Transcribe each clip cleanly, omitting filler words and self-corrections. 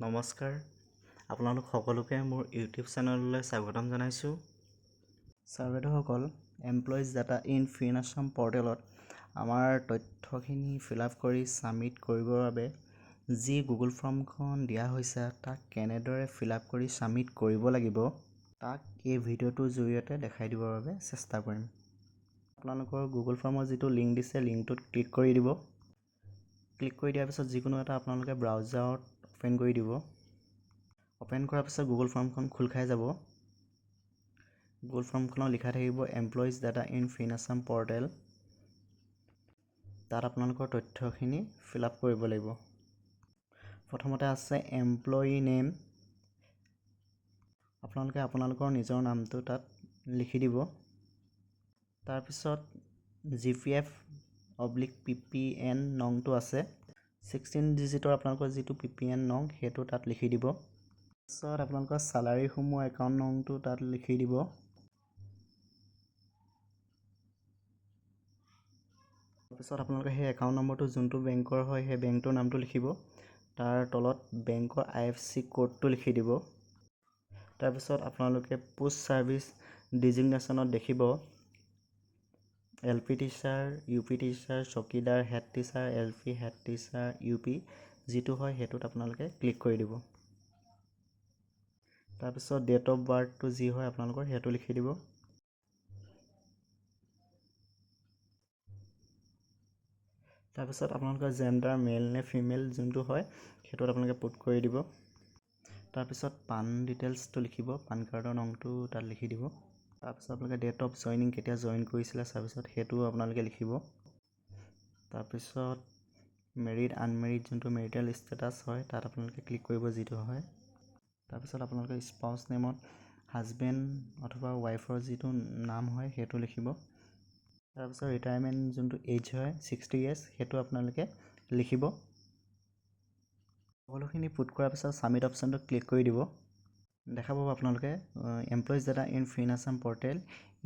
নমস্কাৰ, আপোনালোক সকলোকে মোৰ ইউটিউব চেনেললৈ স্বাগতম জনাইছোঁ। ছাৰ বাইদেউসকল, employees data in free Assam পৰ্টেলত আমাৰ তথ্যখিনি ফিল আপ কৰি ছাবমিট কৰিবৰ বাবে যি গুগল ফৰ্মখন দিয়া হৈছে তাক কেনেদৰে ফিল আপ কৰি ছাবমিট কৰিব লাগিব তাক এই ভিডিঅ'টোৰ জৰিয়তে দেখাই দিবৰ বাবে চেষ্টা কৰিম। আপোনালোকৰ গুগল ফৰ্মৰ যিটো লিংক দিছে লিংকটোত ক্লিক কৰি দিব। ক্লিক কৰি দিয়াৰ পিছত যিকোনো এটা আপোনালোকে ব্ৰাউজাৰত অপেন কৰি দিব। অপেন কৰাৰ পিছত গুগল ফৰ্মখন খোল খাই যাব। গুগল ফৰ্মখনত লিখা থাকিব employees data in free Assam portal. তাত আপোনালোকৰ তথ্যখিনি ফিল আপ কৰিব লাগিব। প্ৰথমতে আছে এমপ্লয়ি নেম। আপোনালোকে আপোনালোকৰ নিজৰ নামটো তাত লিখি দিব। তাৰপিছত GPF/PPN নংটো আছে 16 ডিজিটৰ আপোনালোকৰ যিটো PPN নং সেইটো তাত লিখি দিব। তাৰপিছত আপোনালোকৰ চালাৰীসমূহ একাউণ্ট নংটো তাত লিখি দিব। তাৰপিছত আপোনালোকে সেই একাউণ্ট নম্বৰটো যোনটো বেংকৰ হয় সেই বেংকটোৰ নামটো লিখিব। তাৰ তলত বেংকৰ IFSC কোডটো লিখি দিব। তাৰপিছত আপোনালোকে পোষ্ট ছাৰ্ভিচ ডিজিগনেশ্যনত দেখিব LP টিচাৰ, UP টিচাৰ, চকীদাৰ, head teacher, LP head teacher, UP যিটো হয় সেইটোত আপোনালোকে ক্লিক কৰি দিব। তাৰপিছত ডেট অফ বাৰ্থটো যি হয় আপোনালোকৰ সেইটো লিখি দিব। তাৰপিছত আপোনালোকৰ জেণ্ডাৰ মেল নে ফিমেল যোনটো হয় সেইটোত আপোনালোকে পুট কৰি দিব। তাৰপিছত পান ডিটেইলছটো লিখিব, পান কাৰ্ডৰ নংটো তাত লিখি দিব। তাৰপিছত আপোনালোকে ডেট অফ জইনিং কেতিয়া জইন কৰিছিলে ছাৰ্ভিচত সেইটো আপোনালোকে লিখিব। তাৰপিছত মেৰিড আনমেৰিড যোনটো মেৰিটেল ষ্টেটাছ হয় তাত আপোনালোকে ক্লিক কৰিব যিটো হয়। তাৰপিছত আপোনালোকে স্পাউচ নেমত হাজবেণ্ড অথবা ৱাইফৰ যিটো নাম হয় সেইটো লিখিব। তাৰপিছত ৰিটায়াৰমেণ্ট যোনটো এজ হয় 60 years সেইটো আপোনালোকে লিখিব। সকলোখিনি পুট কৰাৰ পিছত ছাবমিট অপশ্যনটো ক্লিক কৰি দিব। দেখা পাব আপোনালোকে employees data in free Assam portal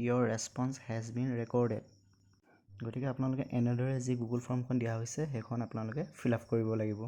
your response has been recorded. গতিকে আপোনালোকে এনেদৰে যি গুগল ফৰ্মখন দিয়া হৈছে সেইখন আপোনালোকে ফিল আপ কৰিব লাগিব।